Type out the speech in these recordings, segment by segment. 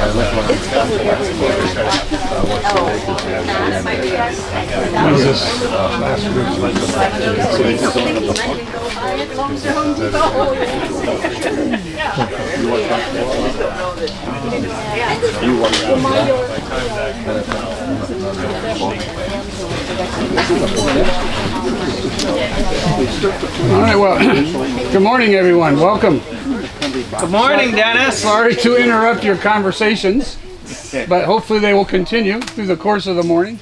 All right, well, good morning, everyone. Welcome. Good morning, Dennis. Sorry to interrupt your conversations, but hopefully they will continue through the course of the morning.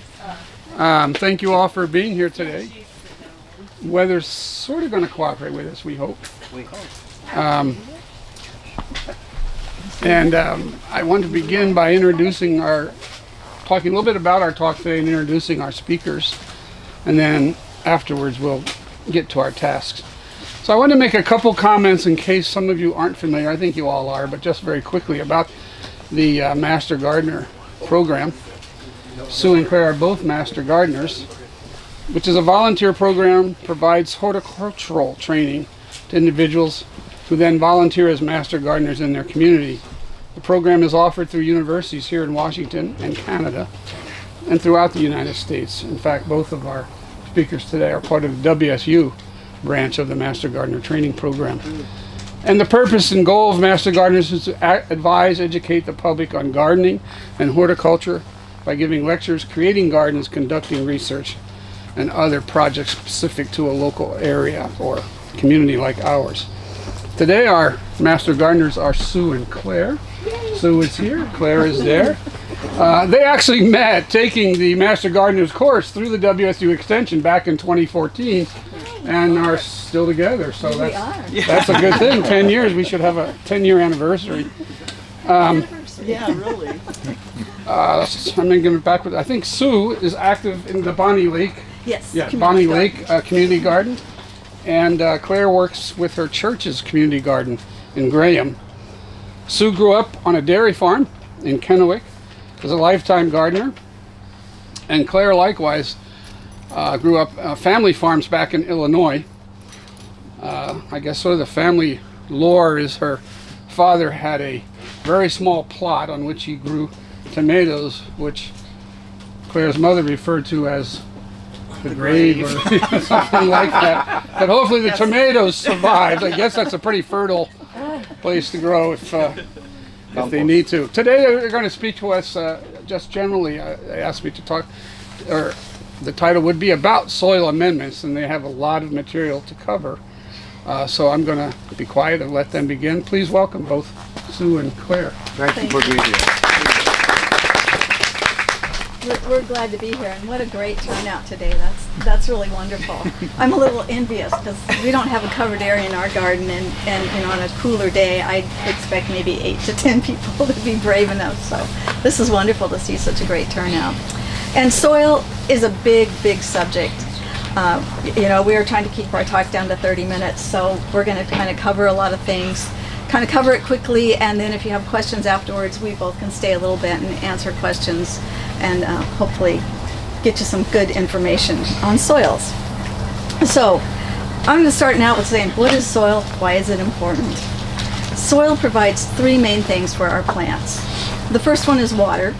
Thank you all for being here today. Weather's sort of going to cooperate with us, we hope. I want to begin by talking a little bit about our talk today and introducing our speakers, and then afterwards we'll get to our tasks. So I want to make a couple comments in case some of you aren't familiar. I think you all are, but just very quickly about the Master Gardener program. Sue and Claire are both Master Gardeners, which is a volunteer program, provides horticultural training to individuals who then volunteer as Master Gardeners in their community. The program is offered through universities here in Washington and Canada and throughout the United States. In fact, both of our speakers today are part of the WSU branch of the Master Gardener Training Program. And the purpose and goal of Master Gardeners is to advise, educate the public on gardening and horticulture by giving lectures, creating gardens, conducting research, and other projects specific to a local area or community like ours. Today our Master Gardeners are Sue and Claire. Sue is here, Claire is there. They actually met taking the Master Gardeners course through the WSU Extension back in 2014 and are still together. So that's a good thing. 10 years, we should have a 10-year anniversary. Yeah, really. I'm going to give it back with, I think Sue is active in the Bonnie Lake. Yes. Yeah, Bonnie Lake Community Garden. And Claire works with her church's community garden in Graham. Sue grew up on a dairy farm in Kennewick as a lifetime gardener. And Claire likewise grew up family farms back in Illinois. I guess sort of the family lore is her father had a very small plot on which he grew tomatoes, which Claire's mother referred to as the grave or something like that. But hopefully the tomatoes survived. I guess that's a pretty fertile place to grow if they need to. Today they're going to speak to us just generally. They asked me to talk, or the title would be about soil amendments, and they have a lot of material to cover. So I'm going to be quiet and let them begin. Please welcome both Sue and Claire. Thank you for being here. We're glad to be here, and what a great turnout today. That's really wonderful. I'm a little envious because we don't have a covered area in our garden, and on a cooler day I'd expect maybe 8 to 10 people to be brave enough. So this is wonderful to see such a great turnout. And soil is a big subject. We are trying to keep our talk down to 30 minutes, so we're going to kind of cover a lot of things, kind of cover it quickly, and then if you have questions afterwards, we both can stay a little bit and answer questions and hopefully get you some good information on soils. So I'm going to start out with saying, what is soil? Why is it important? Soil provides 3 main things for our plants. The first one is water.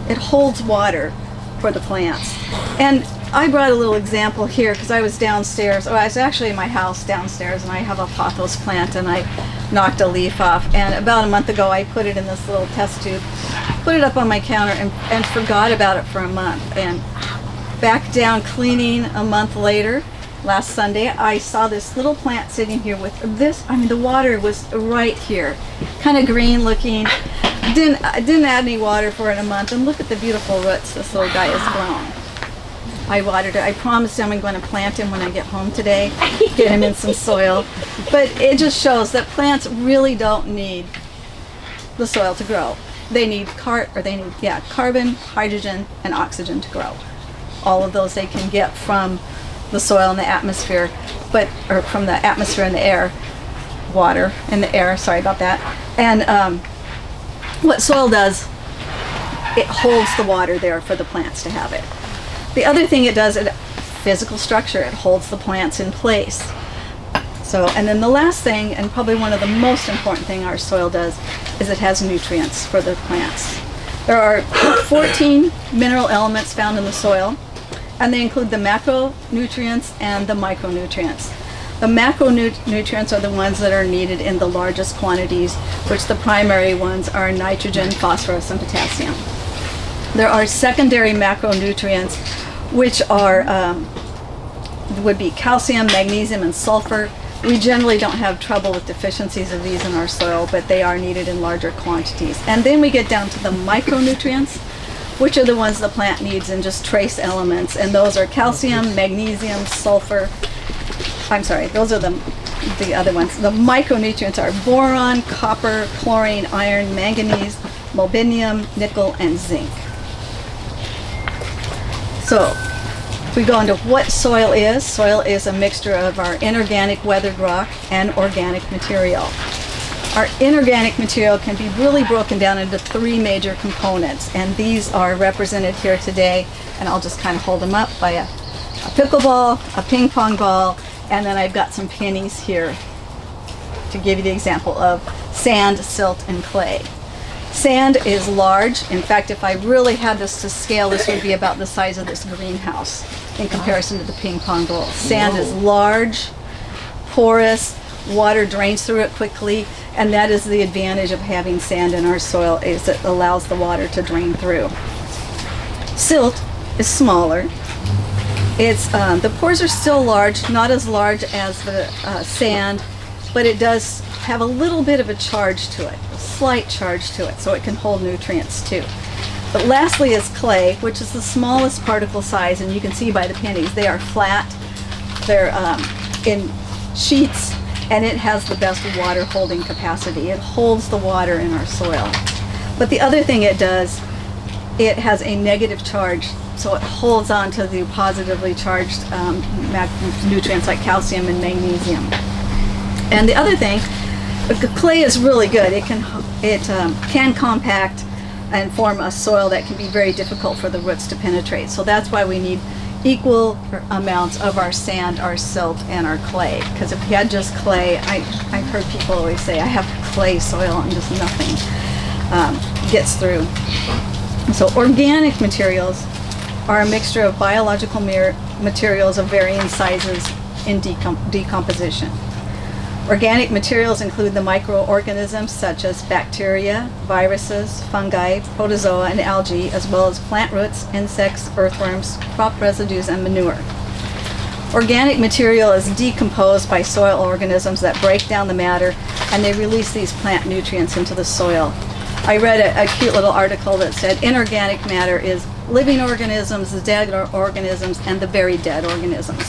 It holds water for the plants. And I brought a little example here because I was downstairs. I was actually in my house downstairs, and I have a pothos plant, and I knocked a leaf off. And about a month ago, I put it in this little test tube, put it up on my counter, and forgot about it for a month. And back down cleaning a month later, last Sunday, I saw this little plant sitting here with this. I mean, the water was right here, kind of green looking. Didn't add any water for it in a month, and look at the beautiful roots this little guy has grown. I watered it. I promised him I'm going to plant him when I get home today, get him in some soil. But it just shows that plants really don't need the soil to grow. They need carbon, hydrogen, and oxygen to grow. All of those they can get from the soil and the atmosphere, or from the atmosphere and the air, water and the air. Sorry about that. And what soil does, it holds the water there for the plants to have it. The other thing it does, physical structure, it holds the plants in place. So, and then the last thing, and probably one of the most important thing our soil does, is it has nutrients for the plants. There are 14 mineral elements found in the soil, and they include the macronutrients and the micronutrients. The macronutrients are the ones that are needed in the largest quantities, which the primary ones are nitrogen, phosphorus, and potassium. There are secondary macronutrients, which are would be calcium, magnesium, and sulfur. We generally don't have trouble with deficiencies of these in our soil, but they are needed in larger quantities. And then we get down to the micronutrients, which are the ones the plant needs in just trace elements, and those are calcium, magnesium, sulfur. I'm sorry, those are the other ones. The micronutrients are boron, copper, chlorine, iron, manganese, molybdenum, nickel, and zinc. So, if we go into what soil is a mixture of our inorganic weathered rock and organic material. Our inorganic material can be really broken down into 3 major components, and these are represented here today, and I'll just kind of hold them up by a pickleball, a ping pong ball, and then I've got some pennies here to give you the example of sand, silt, and clay. Sand is large. In fact, if I really had this to scale, this would be about the size of this greenhouse in comparison to the ping pong ball. Sand is large, porous, water drains through it quickly, and that is the advantage of having sand in our soil, is it allows the water to drain through. Silt is smaller. It's the pores are still large, not as large as the sand, but it does have a little bit of a charge to it, a slight charge to it, so it can hold nutrients too. But lastly is clay, which is the smallest particle size, and you can see by the pennies, they are flat, they're in sheets, and it has the best water holding capacity. It holds the water in our soil. But the other thing it does, it has a negative charge, so it holds on to the positively charged nutrients like calcium and magnesium. And the other thing, clay is really good. It can compact and form a soil that can be very difficult for the roots to penetrate. So that's why we need equal amounts of our sand, our silt, and our clay. Because if you had just clay, I've heard people always say, I have clay soil and just nothing gets through. So organic materials are a mixture of biological materials of varying sizes in decomposition. Organic materials include the microorganisms such as bacteria, viruses, fungi, protozoa, and algae, as well as plant roots, insects, earthworms, crop residues, and manure. Organic material is decomposed by soil organisms that break down the matter, and they release these plant nutrients into the soil. I read a cute little article that said inorganic matter is living organisms, the dead organisms, and the very dead organisms.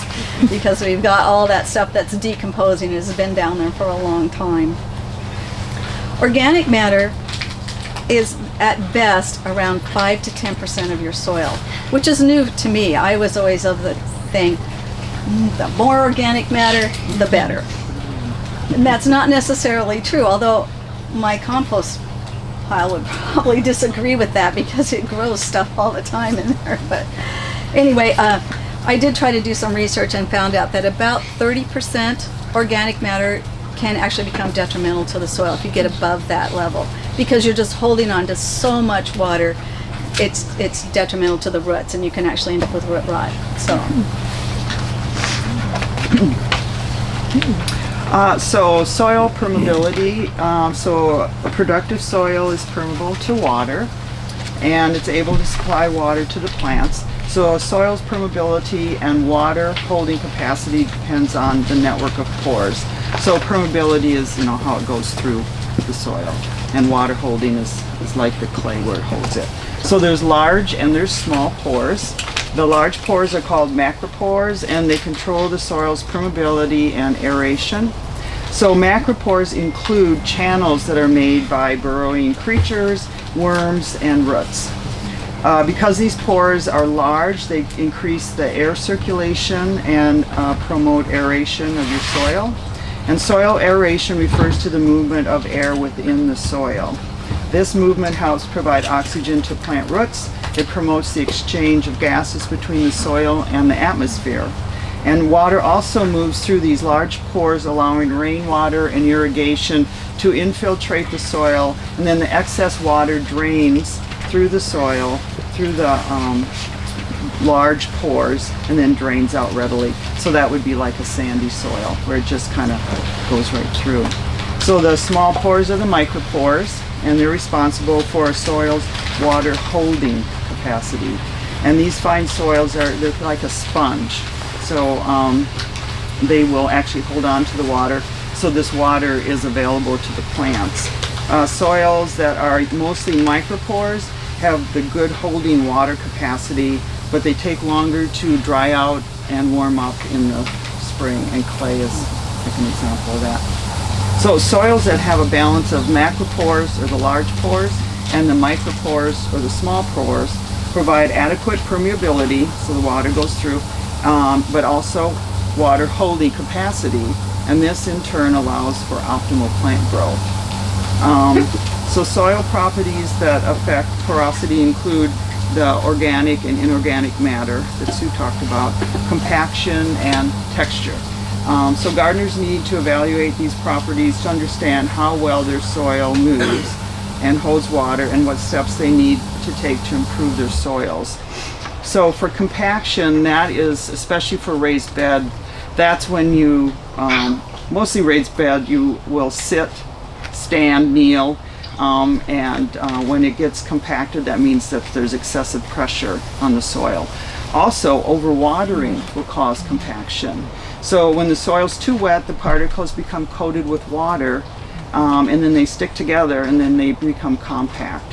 Because we've got all that stuff that's decomposing and has been down there for a long time. Organic matter is at best around 5 to 10% of your soil, which is new to me. I was always of the thing, the more organic matter, the better. And that's not necessarily true, although my compost pile would probably disagree with that because it grows stuff all the time in there. But anyway, I did try to do some research and found out that about 30% organic matter can actually become detrimental to the soil if you get above that level, because you're just holding on to so much water. It's detrimental to the roots, and you can actually end up with root rot. So soil permeability, so a productive soil is permeable to water, and it's able to supply water to the plants. So soil's permeability and water holding capacity depends on the network of pores. So permeability is, how it goes through the soil, and water holding is like the clay where it holds it. So there's large and there's small pores. The large pores are called macropores, and they control the soil's permeability and aeration. So macropores include channels that are made by burrowing creatures, worms, and roots. Because these pores are large, they increase the air circulation and promote aeration of your soil. And soil aeration refers to the movement of air within the soil. This movement helps provide oxygen to plant roots. It promotes the exchange of gases between the soil and the atmosphere. And water also moves through these large pores, allowing rainwater and irrigation to infiltrate the soil, and then the excess water drains through the soil, through the large pores, and then drains out readily. So that would be like a sandy soil, where it just kind of goes right through. So the small pores are the micropores, and they're responsible for a soil's water holding capacity. And these fine soils they're like a sponge. So they will actually hold on to the water, so this water is available to the plants. Soils that are mostly micropores have the good holding water capacity, but they take longer to dry out and warm up in the spring, and clay is like an example of that. So soils that have a balance of macropores, or the large pores, and the micropores, or the small pores, provide adequate permeability, so the water goes through, but also water holding capacity, and this in turn allows for optimal plant growth. So soil properties that affect porosity include the organic and inorganic matter that Sue talked about, compaction, and texture. So gardeners need to evaluate these properties to understand how well their soil moves and holds water, and what steps they need to take to improve their soils. So for compaction, that is, especially for raised bed, that's when you, mostly raised bed, you will sit, stand, kneel, and when it gets compacted, that means that there's excessive pressure on the soil. Also, overwatering will cause compaction. So when the soil's too wet, the particles become coated with water, and then they stick together, and then they become compact.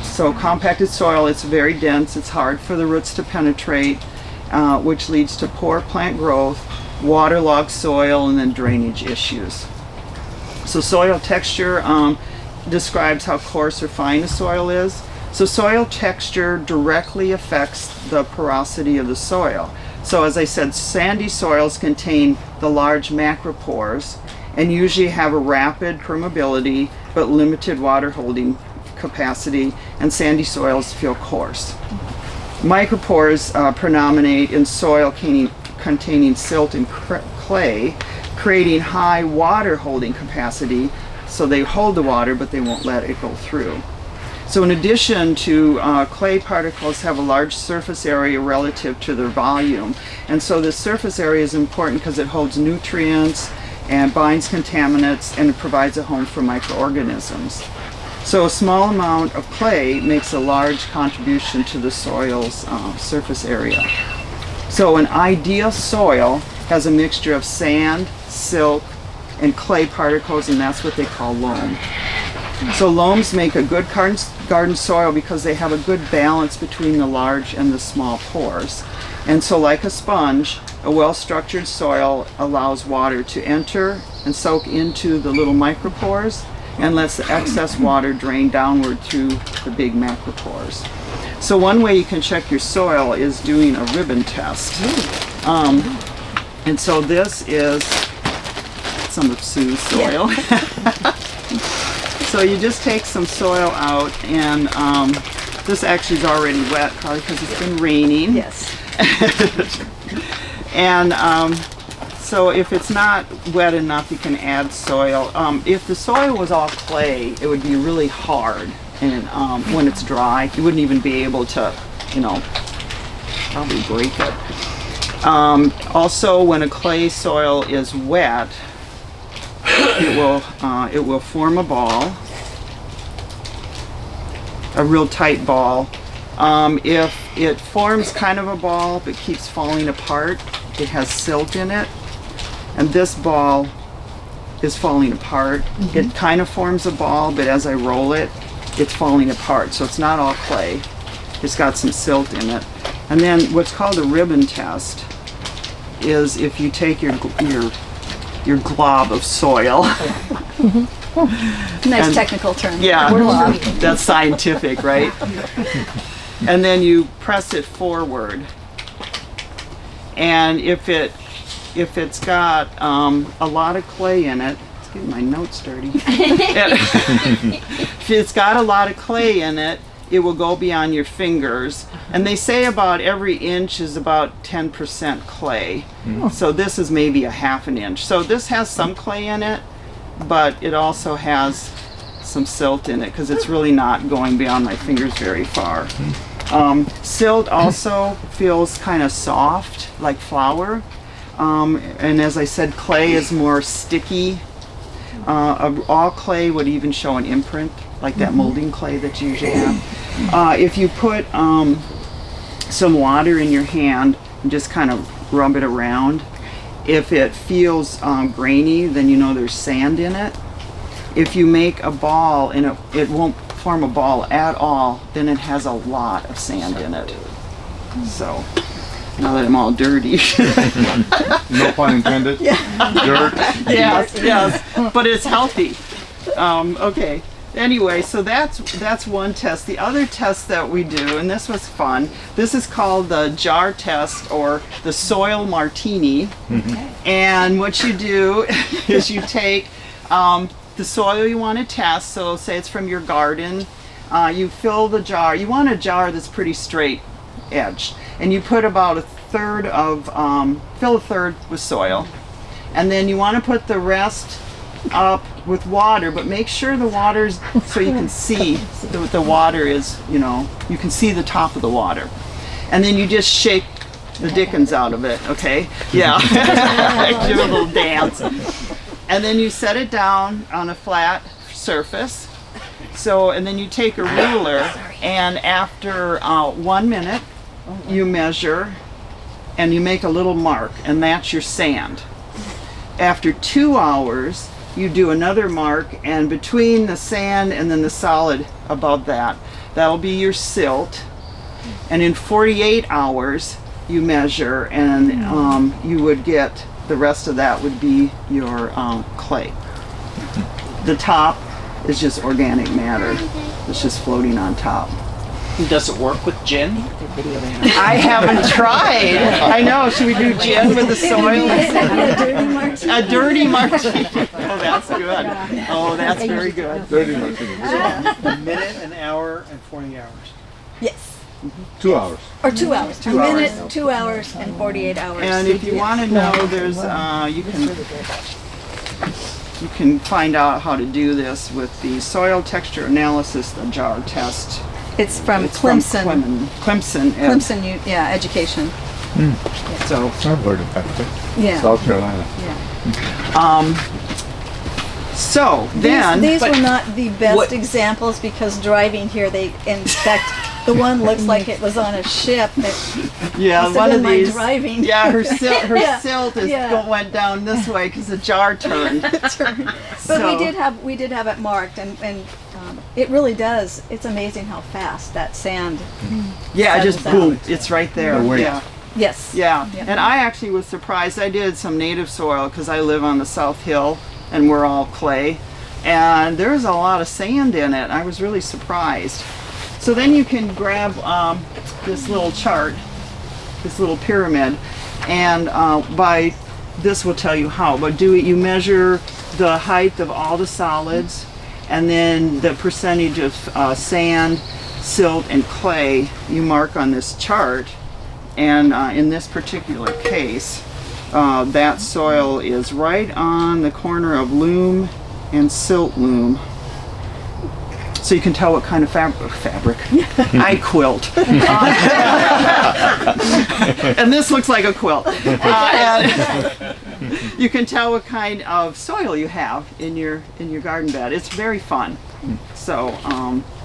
So compacted soil, it's very dense, it's hard for the roots to penetrate, which leads to poor plant growth, waterlogged soil, and then drainage issues. So soil texture describes how coarse or fine a soil is. So soil texture directly affects the porosity of the soil. So as I said, sandy soils contain the large macropores and usually have a rapid permeability but limited water holding capacity, and sandy soils feel coarse. Micropores predominate in soil containing silt and clay, creating high water holding capacity, so they hold the water but they won't let it go through. So in addition to clay particles have a large surface area relative to their volume, and so this surface area is important because it holds nutrients and binds contaminants, and it provides a home for microorganisms. So a small amount of clay makes a large contribution to the soil's surface area. So an ideal soil has a mixture of sand, silt, and clay particles, and that's what they call loam. So loams make a good garden soil because they have a good balance between the large and the small pores. And so like a sponge, a well-structured soil allows water to enter and soak into the little micropores, and lets the excess water drain downward through the big macropores. So one way you can check your soil is doing a ribbon test. And so this is some of Sue's soil. So you just take some soil out, and this actually is already wet, probably because it's been raining. Yes. And so if it's not wet enough, you can add soil. If the soil was all clay, it would be really hard, and when it's dry, you wouldn't even be able to, probably break it. Also, when a clay soil is wet, it will form a ball, a real tight ball. If it forms kind of a ball but keeps falling apart, it has silt in it, and this ball is falling apart. It kind of forms a ball, but as I roll it, it's falling apart. So it's not all clay. It's got some silt in it. And then what's called a ribbon test is if you take your glob of soil. Nice technical term. Yeah, Glob. that's scientific, right? And then you press it forward. And if it's got a lot of clay in it, let's get my notes dirty. If it's got a lot of clay in it, it will go beyond your fingers. And they say about every inch is about 10% clay. So this is maybe a half an inch. So this has some clay in it, but it also has some silt in it because it's really not going beyond my fingers very far. Silt also feels kind of soft, like flour. And as I said, clay is more sticky. All clay would even show an imprint, like that molding clay that you usually have. If you put some water in your hand and just kind of rub it around, if it feels grainy, then you know there's sand in it. If you make a ball and it won't form a ball at all, then it has a lot of sand in it. So, now that I'm all dirty. No pun intended. Dirt. Yes, but it's healthy. Okay. Anyway, so that's one test. The other test that we do, and this was fun, this is called the jar test or the soil martini. And what you do is you take the soil you want to test, so say it's from your garden, you fill the jar. You want a jar that's pretty straight edged, and you put about fill a third with soil, and then you want to put the rest up with water, but make sure the water's so you can see the water is, you can see the top of the water, and then you just shake the dickens out of it. Okay, yeah. Do a little dance. And then you set it down on a flat surface. So, and then you take a ruler, and after 1 minute, you measure and you make a little mark, and that's your sand. After 2 hours, you do another mark, and between the sand and then the solid above that, that'll be your silt. And in 48 hours, you measure, and you would get the rest of that would be your clay. The top is just organic matter. It's just floating on top. Does it work with gin? I haven't tried. I know. Should we do gin with the soil? A dirty martini. Oh, that's good. Oh, that's very good. Dirty martini. A minute, an hour, and 40 hours. Yes. 2 hours. Or 2 hours. A minute, 2 hours, and 48 hours. And if you want to know, there's you can find out how to do this with the soil texture analysis, the jar test. It's from It's from Clemson. Clemson. Education. So I've heard of that. Yeah. South Carolina. so then These were not the best examples because driving here, in fact, the one looks like it was on a ship. yeah, one of these. Driving. Yeah, her silt Yeah. went down this way because the jar turned. But we did have it marked, and it really does. It's amazing how fast that sand. Yeah, just settles boom, out. it's right there. The weight. Yeah. Yes. Yeah, Yeah. and I actually was surprised. I did some native soil because I live on the South Hill and we're all clay, and there's a lot of sand in it. I was really surprised. So then you can grab this little chart, this little pyramid, and this will tell you how. But you measure the height of all the solids, and then the percentage of sand, silt, and clay you mark on this chart. And in this particular case, that soil is right on the corner of loam and silt loam. So you can tell what kind of fabric. I quilt. And this looks like a quilt. And you can tell what kind of soil you have in your garden bed. It's very fun. So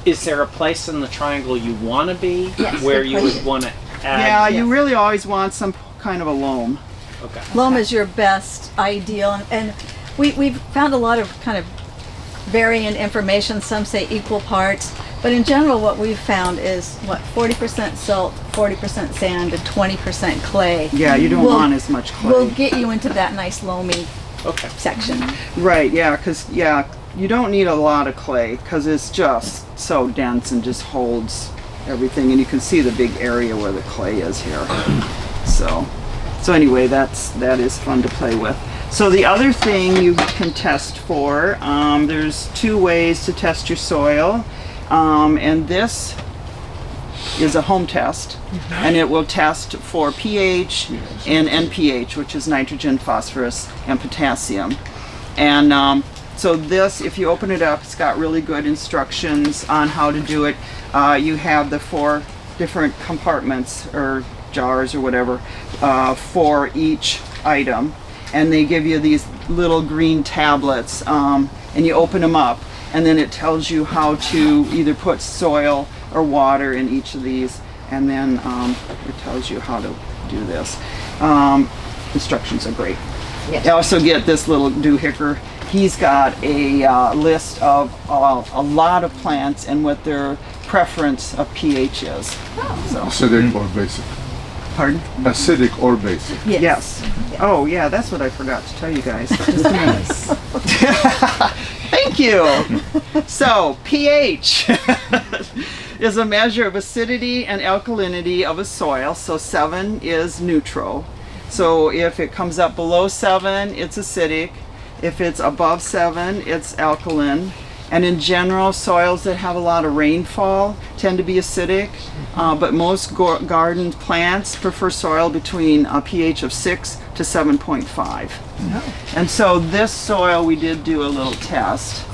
Is there a place in the triangle you want to be Yes, where good you place. would want to add? yeah, you really always want some kind of a loam. Okay. Loam is your best ideal, and we've found a lot of kind of varying information. Some say equal parts, but in general what we've found is 40% silt, 40% sand, and 20% clay. Yeah, you don't want as much clay. Will get you into that nice loamy Okay. section. Right, yeah, because you don't need a lot of clay because it's just so dense and just holds everything, and you can see the big area where the clay is here. So anyway, that is fun to play with. So the other thing you can test for, there's 2 ways to test your soil, and this is a home test, and it will test for pH and NPH, which is nitrogen, phosphorus, and potassium. And so this, if you open it up, it's got really good instructions on how to do it. You have the 4 different compartments or jars or whatever for each item, and they give you these little green tablets, and you open them up, and then it tells you how to either put soil or water in each of these, and then it tells you how to do this. Instructions are great. Yes. You also get this little doohickey. He's got a list of a lot of plants and what their preference of pH is. So, Acidic or basic? pardon? Acidic or basic? Yes. Oh, yeah, that's what I forgot to tell you guys. Just a minute. Thank you. So, pH is a measure of acidity and alkalinity of a soil. So 7 is neutral. So if it comes up below 7, it's acidic. If it's above 7, it's alkaline. And in general, soils that have a lot of rainfall tend to be acidic, but most garden plants prefer soil between a pH of 6 to 7.5. And so this soil, we did do a little test.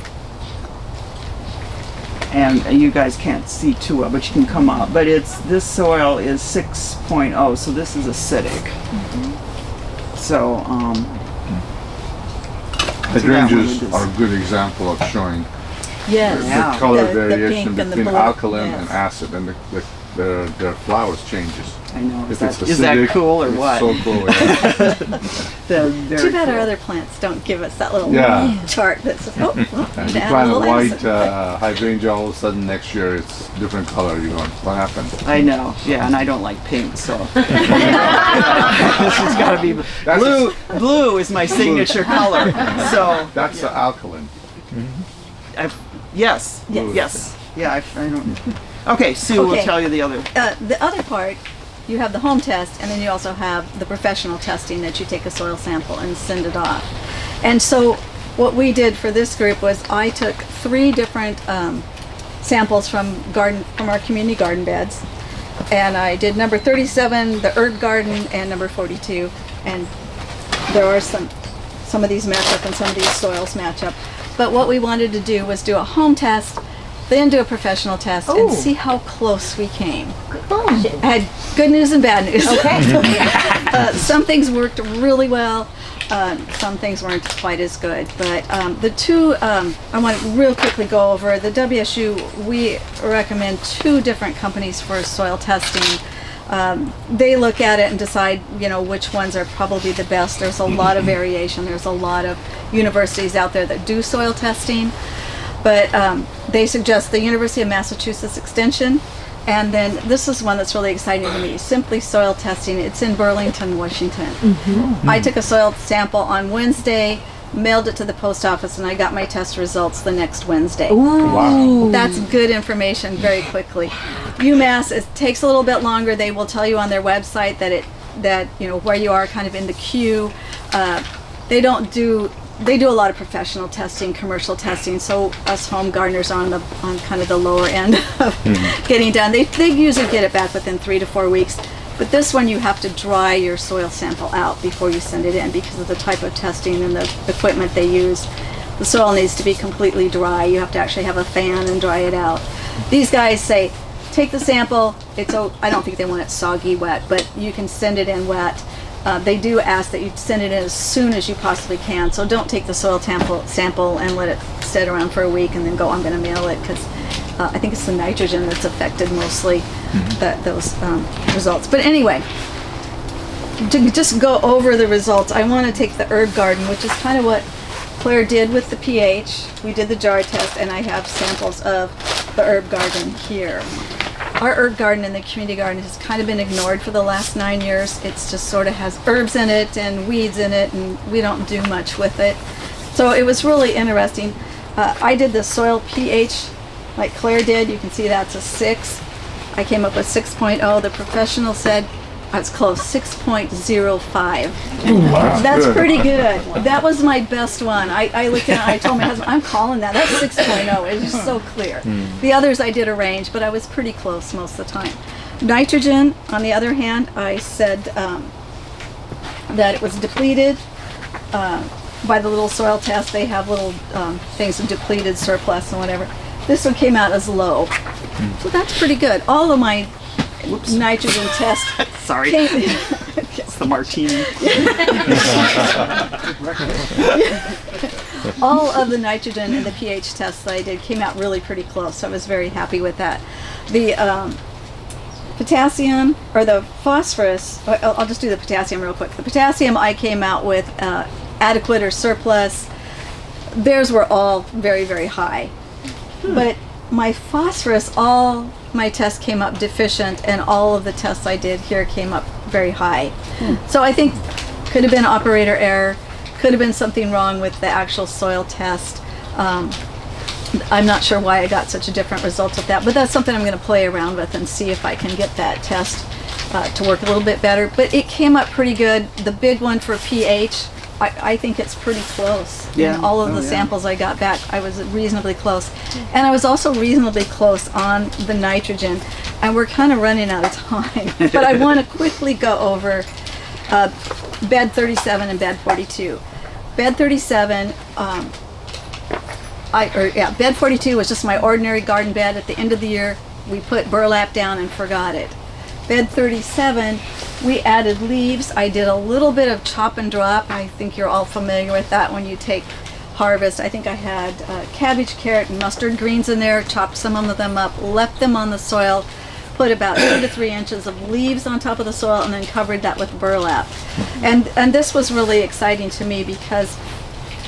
And you guys can't see too well, but you can come up. But this soil is 6.0, so this is acidic. So, Hydrangeas are a good example of showing Yes. Yeah. the color The variation pink and the between blue, alkaline yes. and acid, and their flowers changes. I know. If Is it's that acidic, cool or it's what? so cool. Yeah. They're very Too bad our cool. other plants don't give us that little Yeah. chart that says, oh, well, And need you to add plant a little white acid. hydrangea, all of a sudden next year it's different color. You're going, what happened? I know, yeah, and I don't like pink, so this has got to be That's blue. Blue is my signature color. So That's the alkaline. yes, Yes. yes, yeah. I don't. Okay, Sue will Okay. tell you the other. The other part, you have the home test, and then you also have the professional testing that you take a soil sample and send it off. And so what we did for this group was I took 3 different samples from our community garden beds, and I did number 37, the herb garden, and number 42. And there are some of these match up and some of these soils match up. But what we wanted to do was do a home test, then do a professional test, and Ooh. see how close we came. Bullshit. I had good news and bad news. Okay. Some things worked really well. Some things weren't quite as good. But the 2, I want to real quickly go over. The WSU, we recommend 2 different companies for soil testing. They look at it and decide, which ones are probably the best. There's a lot of variation. There's a lot of universities out there that do soil testing. But they suggest the University of Massachusetts Extension, and then this is one that's really exciting to me, Simply Soil Testing. It's in Burlington, Washington. I took a soil sample on Wednesday, mailed it to the post office, and I got my test results the next Wednesday. Wow. That's good information very quickly. UMass, it takes a little bit longer. They will tell you on their website that where you are kind of in the queue. They do a lot of professional testing, commercial testing, so us home gardeners are on kind of the lower end of getting done. They usually get it back within 3 to 4 weeks, but this one you have to dry your soil sample out before you send it in because of the type of testing and the equipment they use. The soil needs to be completely dry. You have to actually have a fan and dry it out. These guys say, take the sample. I don't think they want it soggy wet, but you can send it in wet. They do ask that you send it in as soon as you possibly can. So don't take the soil sample and let it sit around for a week and then go, I'm going to mail it, because I think it's the nitrogen that's affected mostly, those results. But anyway, to just go over the results, I want to take the herb garden, which is kind of what Claire did with the pH. We did the jar test, and I have samples of the herb garden here. Our herb garden in the community garden has kind of been ignored for the last 9 years. It's just sort of has herbs in it and weeds in it, and we don't do much with it. So it was really interesting. I did the soil pH like Claire did. You can see that's a 6. I came up with 6.0. The professional said I was close, 6.05. That's pretty good. That was my best one. I looked at it, I told my husband, I'm calling that. That's 6.0. It's just so clear. The others I did a range, but I was pretty close most of the time. Nitrogen, on the other hand, I said that it was depleted. By the little soil test, they have little things of depleted, surplus, and whatever. This one came out as low. So that's pretty good. All of my nitrogen tests Sorry. It's the martini. all of the nitrogen and the pH tests that I did came out really pretty close, so I was very happy with that. The potassium, or the phosphorus, I'll just do the potassium real quick. The potassium I came out with adequate or surplus. Theirs were all very, very high. But my phosphorus, all my tests came up deficient, and all of the tests I did here came up very high. So I think could have been operator error, could have been something wrong with the actual soil test. I'm not sure why I got such a different result with that, but that's something I'm going to play around with and see if I can get that test to work a little bit better. But it came up pretty good. The big one for pH, I think it's pretty close. Yeah. In all of the samples I got back, I was reasonably close. And I was also reasonably close on the nitrogen. And we're kind of running out of time. But I want to quickly go over bed 37 and bed 42. Bed 37, bed 42 was just my ordinary garden bed. At the end of the year, we put burlap down and forgot it. Bed 37, we added leaves. I did a little bit of chop and drop. I think you're all familiar with that when you take harvest. I think I had cabbage, carrot, and mustard greens in there, chopped some of them up, left them on the soil, put about 2 to 3 inches of leaves on top of the soil, and then covered that with burlap. And this was really exciting to me because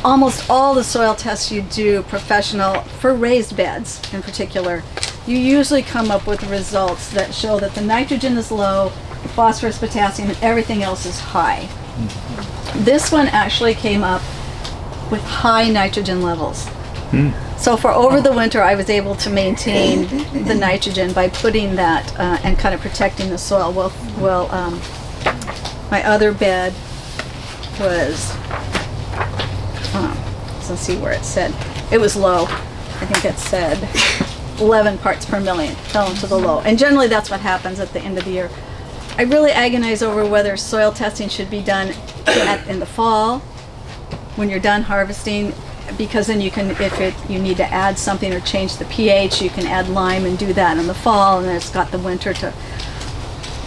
almost all the soil tests you do professional, for raised beds in particular, you usually come up with results that show that the nitrogen is low, phosphorus, potassium, and everything else is high. This one actually came up with high nitrogen levels. So for over the winter, I was able to maintain the nitrogen by putting that and kind of protecting the soil. Well, my other bed was, let's see where it said. It was low. I think it said 11 parts per million, fell into the low. And generally that's what happens at the end of the year. I really agonize over whether soil testing should be done in the fall when you're done harvesting, because then you can, if you need to add something or change the pH, you can add lime and do that in the fall, and then it's got the winter to,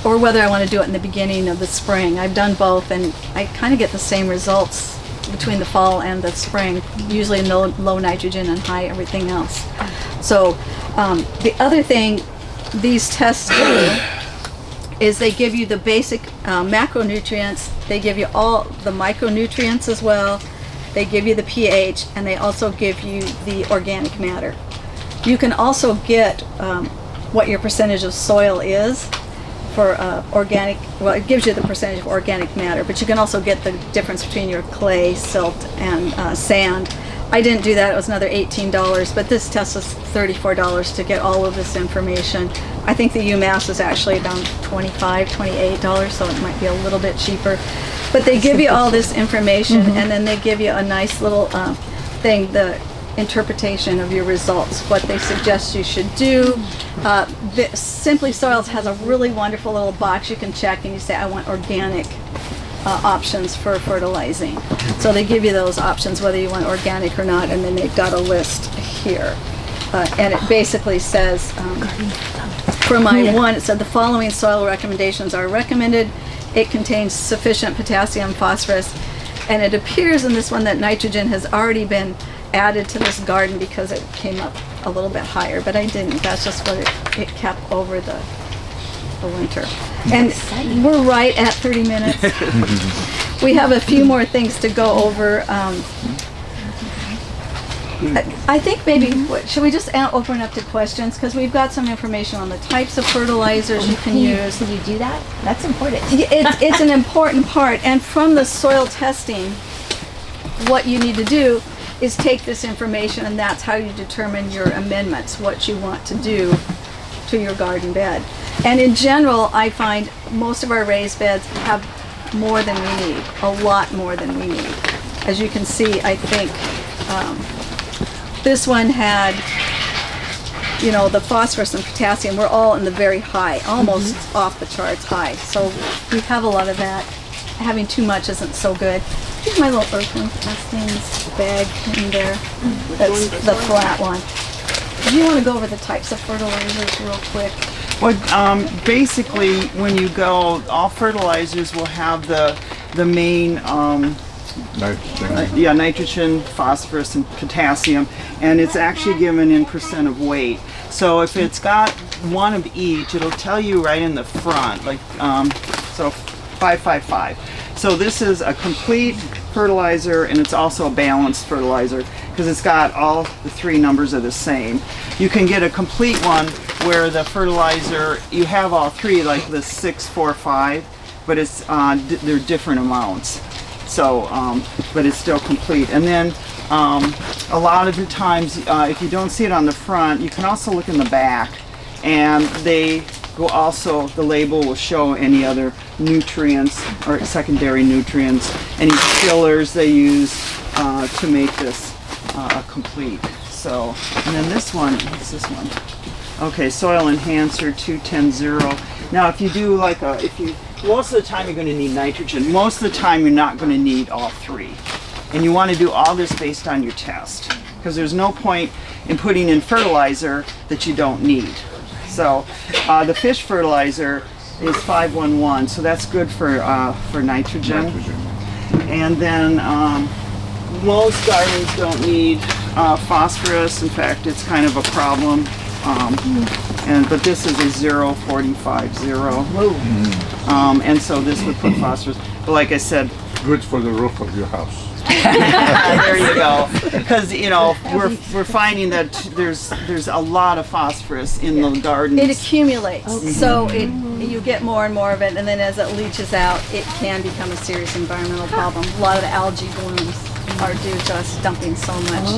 or whether I want to do it in the beginning of the spring. I've done both, and I kind of get the same results between the fall and the spring, usually low nitrogen and high everything else. So the other thing these tests do is they give you the basic macronutrients, they give you all the micronutrients as well, they give you the pH, and they also give you the organic matter. You can also get what your percentage of soil is for organic, well, it gives you the percentage of organic matter, but you can also get the difference between your clay, silt, and sand. I didn't do that, it was another $18, but this test was $34 to get all of this information. I think the UMass is actually around $25, $28, so it might be a little bit cheaper. But they give you all this information, and then they give you a nice little thing, the interpretation of your results, what they suggest you should do. Simply Soils has a really wonderful little box you can check, and you say, I want organic options for fertilizing. So they give you those options, whether you want organic or not, and then they've got a list here. And it basically says, for my one, it said the following soil recommendations are recommended. It contains sufficient potassium, phosphorus, and it appears in this one that nitrogen has already been added to this garden because it came up a little bit higher, but I didn't. That's just what it kept over the winter. And we're right at 30 minutes. We have a few more things to go over. I think maybe, should we just open up to questions? Because we've got some information on the types of fertilizers you can use. Can you do that? That's important. It's an important part. And from the soil testing, what you need to do is take this information, and that's how you determine your amendments, what you want to do to your garden bed. And in general, I find most of our raised beds have more than we need, a lot more than we need. As you can see, I think this one had, you know, the phosphorus and potassium were all in the very high, almost off the charts high. So we have a lot of that. Having too much isn't so good. Here's my little earthworm castings bag in there. That's the flat one. Do you want to go over the types of fertilizers real quick? Well, basically, when you go, all fertilizers will have the main, Nitrogen. nitrogen, phosphorus, and potassium, and it's actually given in percent of weight. So if it's got one of each, it'll tell you right in the front, like so 555. So this is a complete fertilizer, and it's also a balanced fertilizer because it's got all the three numbers are the same. You can get a complete one where the fertilizer, you have all three, like the 645, but it's they're different amounts. So, but it's still complete. And then a lot of the times, if you don't see it on the front, you can also look in the back, and they will also, the label will show any other nutrients or secondary nutrients, any fillers they use to make this complete. So, and then this one, what's this one? Okay, Soil Enhancer 2100. Now, if you do like most of the time you're going to need nitrogen. Most of the time you're not going to need all three. And you want to do all this based on your test, because there's no point in putting in fertilizer that you don't need. So the fish fertilizer is 511, so that's good for nitrogen. And then most gardens don't need phosphorus. In fact, it's kind of a problem. But this is a 0450. And so this would put phosphorus. But like I said, Good for the roof of your house. there you go. Because we're finding that there's a lot of phosphorus in the gardens. It accumulates, so you get more and more of it, and then as it leaches out, it can become a serious environmental problem. A lot of the algae blooms are due to us dumping so much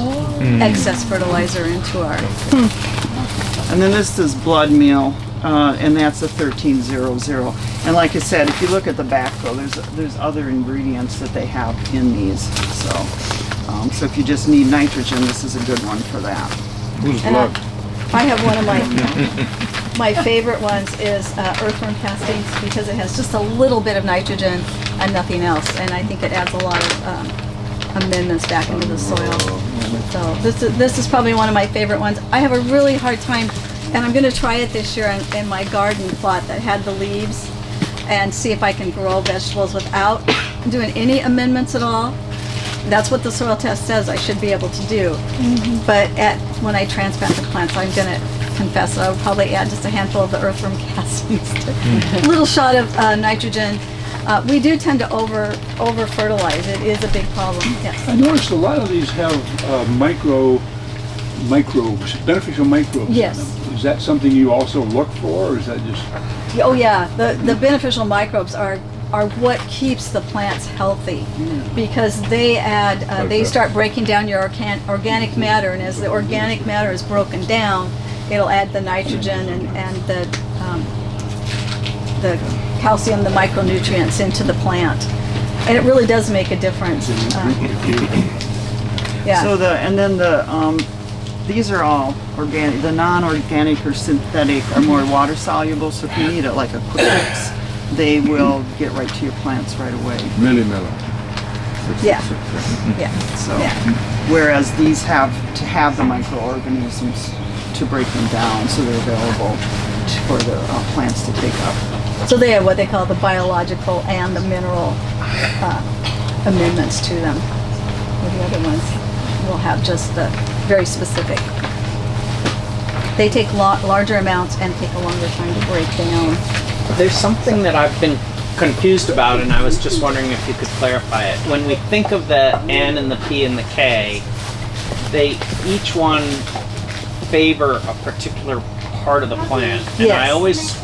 excess fertilizer into our. And then this is blood meal, and that's a 1300. And like I said, if you look at the back though, there's other ingredients that they have in these. So if you just need nitrogen, this is a good one for that. Who's And blood? I have one of my favorite ones is earthworm castings, because it has just a little bit of nitrogen and nothing else, and I think it adds a lot of amendments back into the soil. So this is probably one of my favorite ones. I have a really hard time, and I'm going to try it this year in my garden plot that had the leaves, and see if I can grow vegetables without doing any amendments at all. That's what the soil test says I should be able to do. But when I transplant the plants, I'm going to confess that I would probably add just a handful of the earthworm castings, a little shot of nitrogen. We do tend to over fertilize. It is a big problem. Yes. I noticed a lot of these have microbes, beneficial microbes Yes. in them. Is that something you also look for, or is that just... Oh yeah, the beneficial microbes are what keeps the plants healthy, because they add, they start breaking down your organic matter, and as the organic matter is broken down, it'll add the nitrogen and the calcium, the micronutrients into the plant, and it really does make a difference. Yeah. So these are all organic. The non-organic or synthetic are more water soluble. So if you need it like a quick fix, they will get right to your plants right away. Millimilli. Yeah. Yeah. So, Yeah. whereas these have to have the microorganisms to break them down, so they're available for the plants to take up. So they have what they call the biological and the mineral amendments to them. Where the other ones will have just the very specific. They take larger amounts and take a longer time to break down. There's something that I've been confused about, and I was just wondering if you could clarify it. When we think of the N and the P and the K, they each one favor a particular part of the plant. And Yes. I always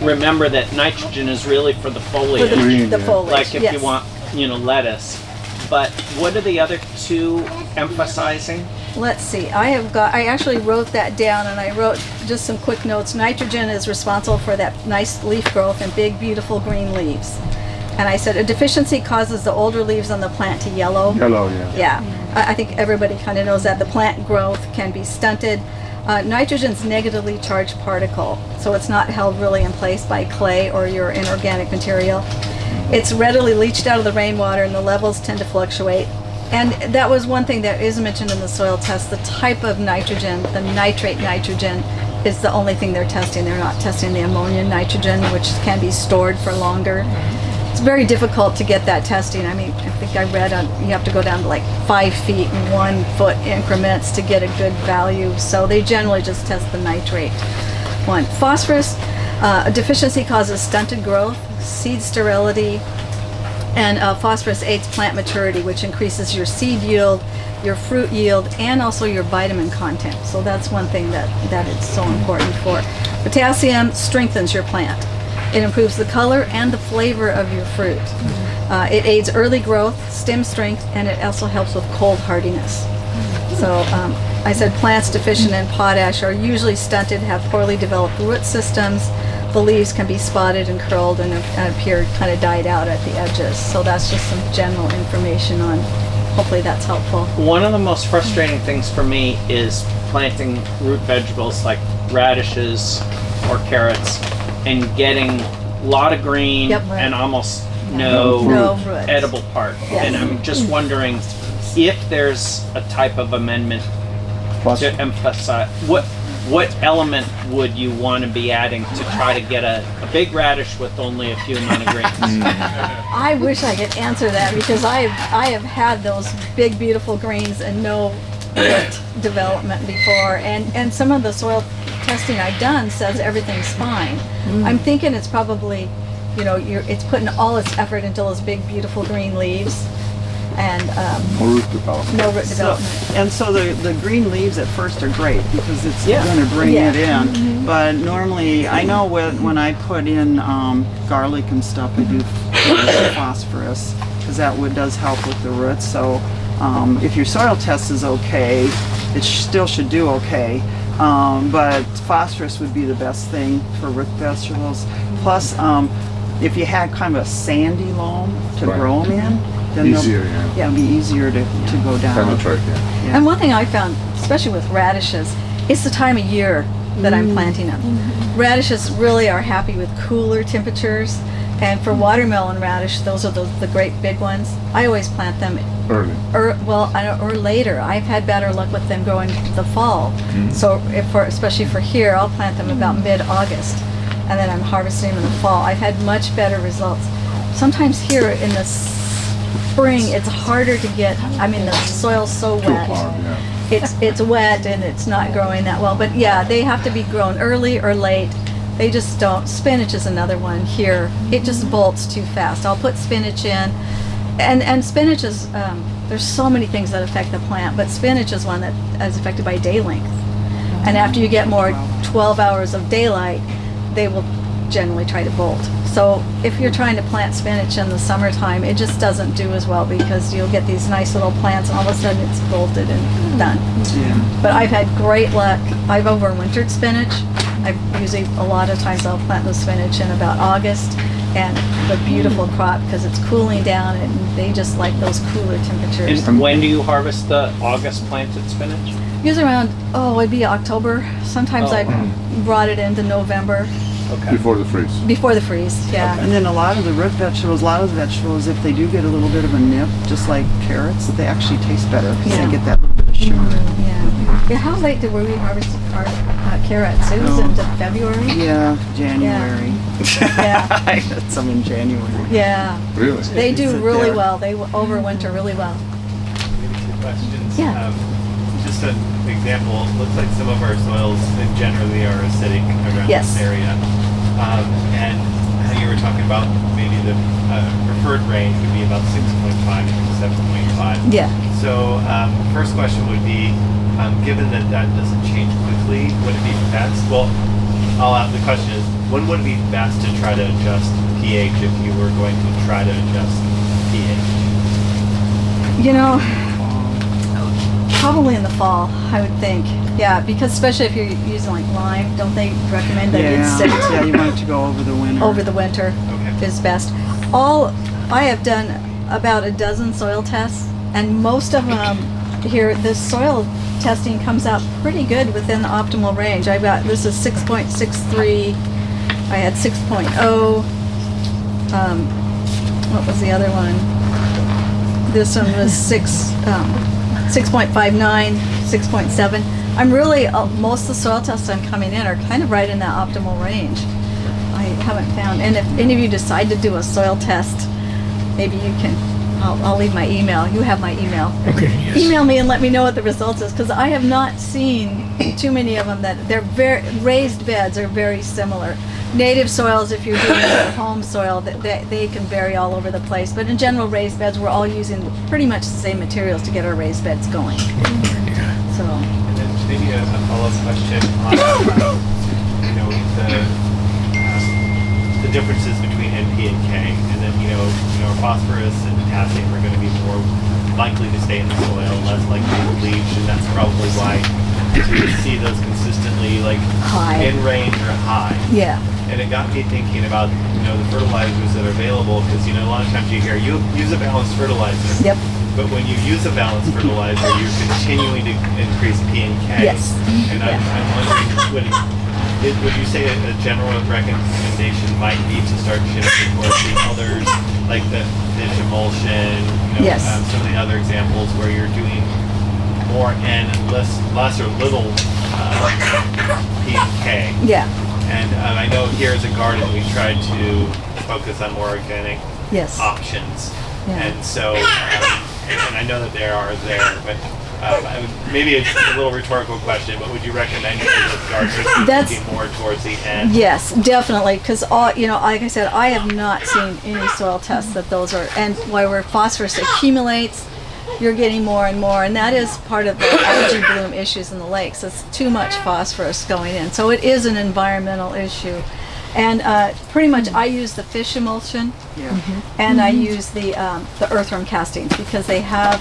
remember that nitrogen is really for the For foliage. the foliage, Like if yes. you want, lettuce. But what are the other two emphasizing? Let's see, I actually wrote that down, and I wrote just some quick notes. Nitrogen is responsible for that nice leaf growth and big, beautiful green leaves. And I said a deficiency causes the older leaves on the plant to yellow. Yellow, yeah. Yeah, I think everybody kind of knows that. The plant growth can be stunted. Nitrogen's negatively charged particle, so it's not held really in place by clay or your inorganic material. It's readily leached out of the rainwater, and the levels tend to fluctuate. And that was one thing that is mentioned in the soil test. The type of nitrogen, the nitrate nitrogen, is the only thing they're testing. They're not testing the ammonia nitrogen, which can be stored for longer. It's very difficult to get that testing. I mean, I think I read you have to go down to like 5 feet and 1 foot increments to get a good value. So they generally just test the nitrate one. Phosphorus, a deficiency causes stunted growth, seed sterility, and phosphorus aids plant maturity, which increases your seed yield, your fruit yield, and also your vitamin content. So that's one thing that it's so important for. Potassium strengthens your plant. It improves the color and the flavor of your fruit. It aids early growth, stem strength, and it also helps with cold hardiness. So I said plants deficient in potash are usually stunted, have poorly developed root systems. The leaves can be spotted and curled and appear kind of died out at the edges. So that's just some general information on, hopefully that's helpful. One of the most frustrating things for me is planting root vegetables like radishes or carrots and getting a lot of green Yep. and almost no roots. edible part. Yes. And I'm just wondering if there's a type of amendment to emphasize what element would you want to be adding to try to get a big radish with only a few amount of greens? I wish I could answer that, because I have had those big beautiful greens and no root development before, and some of the soil testing I've done says everything's fine. I'm thinking it's probably, it's putting all its effort into those big beautiful green leaves, and No root development. no root development. So the green leaves at first are great because it's Yeah. going to bring Yeah. it in. But normally, I know when I put in garlic and stuff, I do phosphorus because that does help with the roots. So if your soil test is okay, it still should do okay. But phosphorus would be the best thing for root vegetables. Plus, if you had kind of a sandy loam to Right. grow them in, then Easier, it'll be easier to go down. Penetrate, yeah. And one thing I found, especially with radishes, it's the time of year that I'm planting them. Radishes really are happy with cooler temperatures, and for watermelon radish, those are the great big ones. I always plant them Early. or later. I've had better luck with them growing the fall. So especially for here, I'll plant them about mid-August, and then I'm harvesting them in the fall. I've had much better results. Sometimes here in the spring, it's harder to get. I mean, the soil's so wet. Farm, yeah. It's wet and it's not growing that well. But yeah, they have to be grown early or late. They just don't. Spinach is another one here. It just bolts too fast. I'll put spinach in, and spinach is. There's so many things that affect the plant, but spinach is one that is affected by day length. And after you get more 12 hours of daylight, they will generally try to bolt. So if you're trying to plant spinach in the summertime, it just doesn't do as well because you'll get these nice little plants and all of a sudden it's bolted and done. Yeah. But I've had great luck. I've overwintered spinach. I usually, a lot of times I'll plant the spinach in about August, and the beautiful crop because it's cooling down and they just like those cooler temperatures. And when do you harvest the August planted spinach? Usually around, it'd be October. Sometimes Oh. I brought it into November Okay. Before the freeze. before the freeze, yeah. And then a lot of the root vegetables, if they do get a little bit of a nip, just like carrots, they actually taste better because Yeah. they get that little bit of sugar. Yeah, how late were we harvesting our carrots? It was Oh. into February? Yeah, January. Yeah. I had some in January. Yeah, Really? they do Sit really there. well. They overwinter really well. Maybe two questions. Yeah. Just an example, it looks like some of our soils generally are acidic around Yes. this area. And how you were talking about maybe the preferred range would be about 6.5 to 7.5. Yeah. So first question would be, given that that doesn't change quickly, would it be best? Well, the question is, when would it be best to try to adjust pH if you were going to try to adjust pH? Probably in the fall, I would think. Yeah, because especially if you're using like lime, don't they recommend that it's sit Yeah, you want it to go over the winter. over the winter Okay. is best. I have done about a dozen soil tests, and most of them here, the soil testing comes out pretty good within the optimal range. This is 6.63. I had 6.0. What was the other one? This one was 6.59, 6.7. I'm really, most of the soil tests I'm coming in are kind of right in that optimal range. I haven't found, and if any of you decide to do a soil test, maybe you can, I'll leave my email. You have my email. Okay, yes. Email me and let me know what the results is, because I have not seen too many of them that they're raised beds are very similar. Native soils, if you're doing a home soil, they can vary all over the place. But in general, raised beds, we're all using pretty much the same materials to get our raised beds going. So, And then maybe a follow-up question on the differences between NP and K, and then phosphorus and potassium are going to be more likely to stay in the soil, less likely to leach, and that's probably why you see those consistently high. in range or high. yeah. And it got me thinking about the fertilizers that are available, because a lot of times you hear you use a balanced fertilizer. Yep. But when you use a balanced fertilizer, you're continuing to increase P and K. Yes. And I'm wondering, would you say a general recommendation might be to start shifting towards the others, like the fish emulsion, Yes. some of the other examples where you're doing more N and less or little P and K? Yeah. And I know here as a garden we tried to focus on more organic Yes. options. Yeah. And so, and I know that there are there, but maybe it's a little rhetorical question, but would you recommend those gardeners That's- looking more towards the end? Yes, definitely, because like I said, I have not seen any soil tests that those are, and where phosphorus accumulates, you're getting more and more, and that is part of the algae bloom issues in the lakes. It's too much phosphorus going in, so it is an environmental issue. And pretty much, I use the fish emulsion, Yeah. and I use the earthworm castings because they have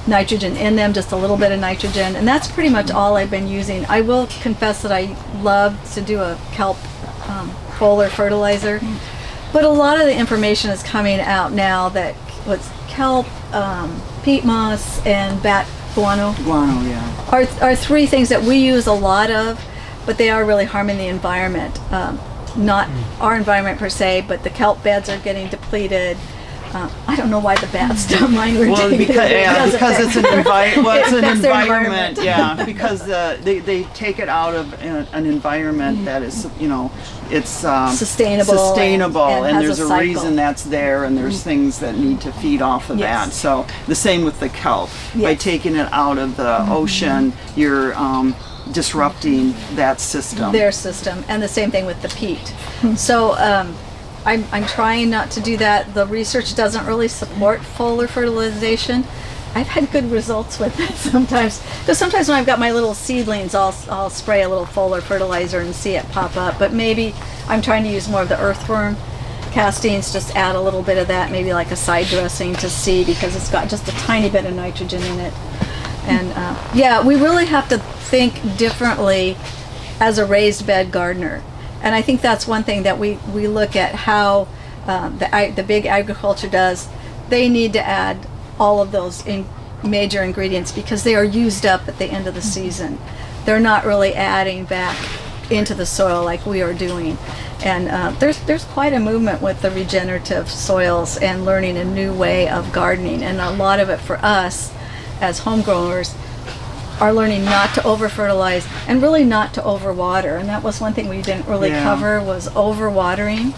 nitrogen in them, just a little bit of nitrogen, and that's pretty much all I've been using. I will confess that I love to do a kelp foliar fertilizer, but a lot of the information is coming out now that what's kelp, peat moss, and bat guano Guano, yeah. are three things that we use a lot of, but they are really harming the environment. Not our environment per se, but the kelp beds are getting depleted. I don't know why the bats don't mind we're Well, taking because, it. because it's an It affects their environment. Yeah, because they take it out of an environment that is, it's Sustainable and and has there's a a cycle. reason that's there, and there's things that need to feed off of Yes. that. So the same with the kelp. By Yes. taking it out of the ocean, you're disrupting that system. Their system, and the same thing with the peat. So I'm trying not to do that. The research doesn't really support foliar fertilization. I've had good results with it sometimes, because sometimes when I've got my little seedlings, I'll spray a little foliar fertilizer and see it pop up. But maybe I'm trying to use more of the earthworm castings, just add a little bit of that, maybe like a side dressing to see, because it's got just a tiny bit of nitrogen in it. And yeah, we really have to think differently as a raised bed gardener. And I think that's one thing that we look at how the big agriculture does. They need to add all of those major ingredients because they are used up at the end of the season. They're not really adding back into the soil like we are doing. And there's quite a movement with the regenerative soils and learning a new way of gardening. And a lot of it for us as home growers are learning not to over fertilize and really not to overwater. And that was one thing we didn't really cover, was overwatering.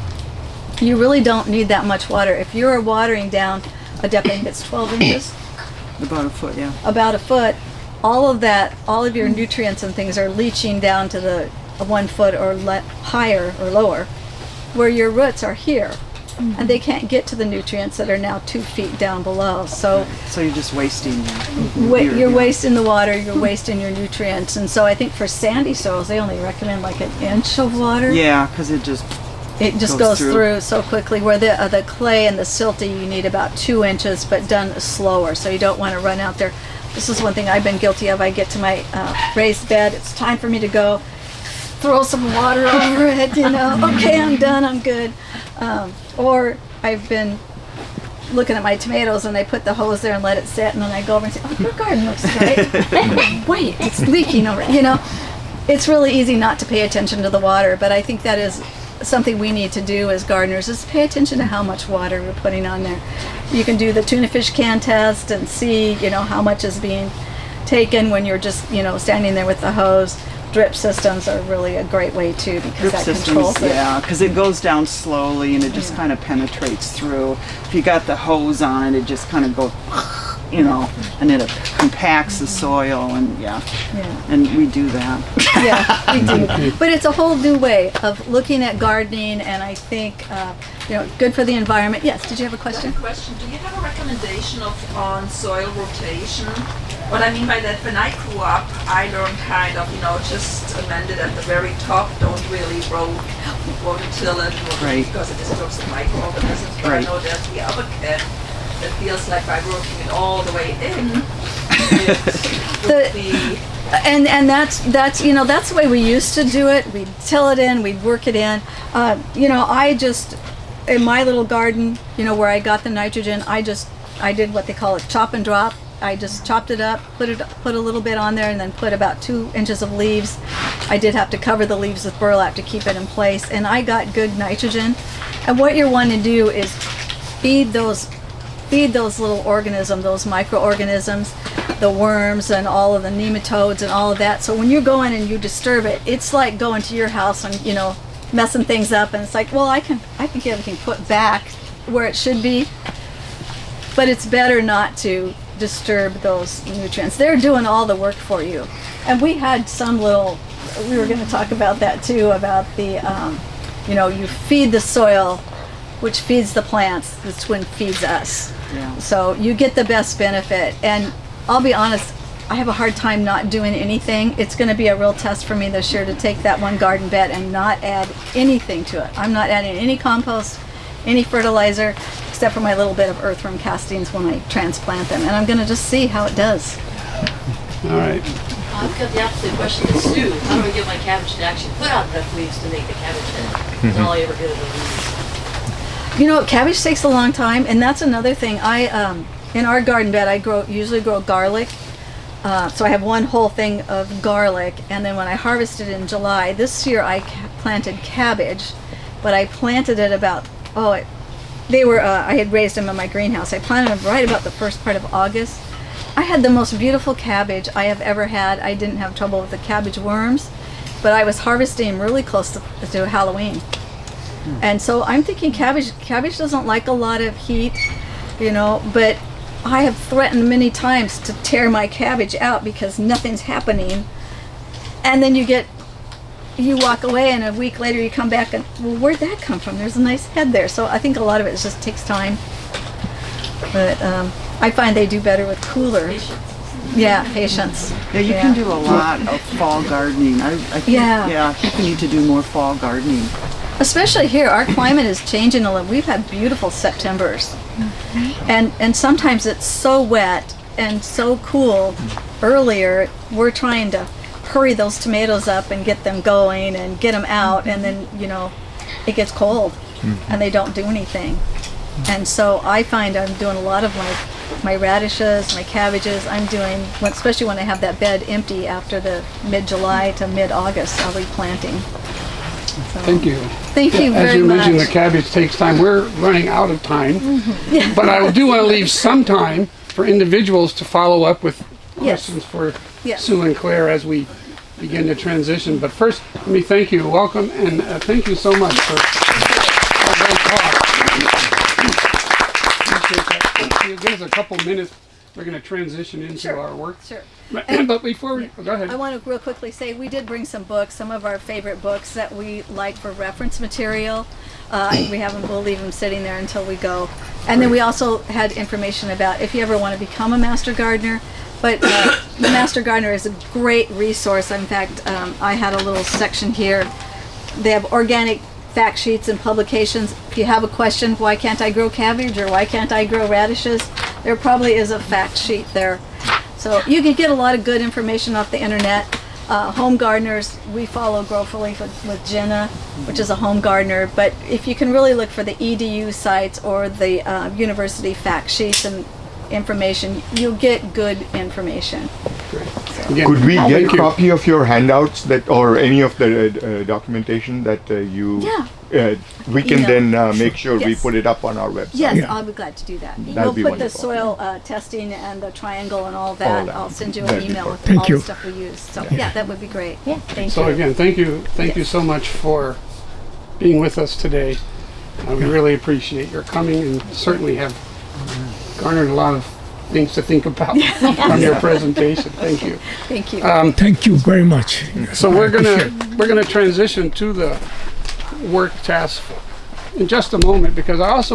You really don't need that much water. If you're watering down a depth, I think it's 12 inches, About a foot, yeah. about a foot, all of your nutrients and things are leaching down to the 1 foot or higher or lower, where your roots are here. And they can't get to the nutrients that are now 2 feet down below. So you're just wasting. you're wasting the water, you're wasting your nutrients. And so I think for sandy soils, they only recommend like an inch of water. Yeah, because it just goes through so quickly. Where the clay and the silty, you need about 2 inches, but done slower. So you don't want to run out there this is one thing I've been guilty of. I get to my raised bed, it's time for me to go, throw some water over it, you know, okay, I'm done, I'm good. Or I've been looking at my tomatoes and I put the hose there and let it sit, and then I go over and say, oh, your garden looks great. Wait, it's leaking over, you know. It's really easy not to pay attention to the water, but I think that is something we need to do as gardeners, is pay attention to how much water we're putting on there. You can do the tuna fish can test and see, you know, how much is being taken when you're just, you know, standing there with the hose. Drip systems are really a great way too, because Drip that systems, controls it. yeah, because it goes down slowly and it just kind of penetrates through. If you got the hose on it, it just kind of goes, you know, and it compacts the soil, and yeah, and we do that. Yeah, we do. But it's a whole new way of looking at gardening, and I think, you know, good for the environment. Yes, did you have a question? Do you have a recommendation on soil rotation? What I mean by that, when I grew up, I learned kind of, you know, just amend it at the very top, don't really rototill it, Right. because it disturbs the microorganisms. But Right. I know there's the other camp that feels like by working it all the way in, it would be... And that's you know, that's the way we used to do it. We'd till it in, we'd work it in. You know, I just, in my little garden, you know, where I got the nitrogen, I did what they call a chop and drop. I just chopped it up, put a little bit on there, and then put about 2 inches of leaves. I did have to cover the leaves with burlap to keep it in place, and I got good nitrogen. And what you're wanting to do is feed those little organisms, those microorganisms, the worms and all of the nematodes and all of that. So when you go in and you disturb it, it's like going to your house and, you know, messing things up, and it's like, well, I can get everything put back where it should be, but it's better not to disturb those nutrients. They're doing all the work for you. And we had we were going to talk about that too, about the, you know, you feed the soil, which feeds the plants, this one feeds us. Yeah. So you get the best benefit. And I'll be honest, I have a hard time not doing anything. It's going to be a real test for me this year to take that one garden bed and not add anything to it. I'm not adding any compost, any fertilizer, except for my little bit of earthworm castings when I transplant them. And I'm going to just see how it does. All right. I've got the opposite question to Sue. How do I get my cabbage to actually put out enough leaves to make the cabbage bed? And all I ever get are the leaves. You know, cabbage takes a long time, and that's another thing. In our garden bed, I usually grow garlic. So I have one whole thing of garlic, and then when I harvested in July, this year I planted cabbage, but I planted it about, I had raised them in my greenhouse. I planted them right about the first part of August. I had the most beautiful cabbage I have ever had. I didn't have trouble with the cabbage worms, but I was harvesting really close to Halloween. And so I'm thinking cabbage doesn't like a lot of heat, you know, but I have threatened many times to tear my cabbage out because nothing's happening. And then you walk away, and a week later you come back and, well, where'd that come from? There's a nice head there. So I think a lot of it just takes time. But I find they do better with cooler. Yeah, patience. Yeah, you can do a lot of fall gardening. I think, I think we need to do more fall gardening. Especially here, our climate is changing a little. We've had beautiful Septembers. And sometimes it's so wet and so cool earlier, we're trying to hurry those tomatoes up and get them going and get them out, and then, you know, it gets cold and they don't do anything. And so I find I'm doing a lot of my radishes, my cabbages. I'm doing, especially when I have that bed empty after the mid-July to mid-August, I'll be planting. So, Thank you. Thank you very much. As you mentioned, the cabbage takes time. We're running out of time, but I do want to leave some time for individuals to follow up with questions for Sue and Claire as we begin to transition. But first, let me thank you. Welcome, and thank you so much for a great talk. Appreciate that. Give us a couple minutes. We're going to transition into our work. Sure. But before we go ahead. I want to real quickly say we did bring some books, some of our favorite books that we like for reference material. We have them, we'll leave them sitting there until we go. And then we also had information about if you ever want to become a master gardener. But the Master Gardener is a great resource. In fact, I had a little section here. They have organic fact sheets and publications. If you have a question, why can't I grow cabbage or why can't I grow radishes? There probably is a fact sheet there. So you can get a lot of good information off the internet. Home gardeners, we follow Growfully with Jenna, which is a home gardener. But if you can really look for the EDU sites or the university fact sheets and information, you'll get good information. Again, Could we get thank a you. copy of your handouts that, or any of the documentation that you? Yeah. We can Email. then make sure we Yes. put it up on our website. Yes, Yeah. I'll be glad to do that. That'd We'll be put the wonderful. soil testing and the triangle and all that. that. I'll send you an That'd be email with perfect. Thank all you. the stuff we use. So yeah, that would be great. Yeah. Thank So you. again, thank you so much for being with us today. We really appreciate your coming and certainly have garnered a lot of things to think about from your presentation. Thank you. Thank you. Thank you very much. So we're gonna transition to the work task in just a moment, because I also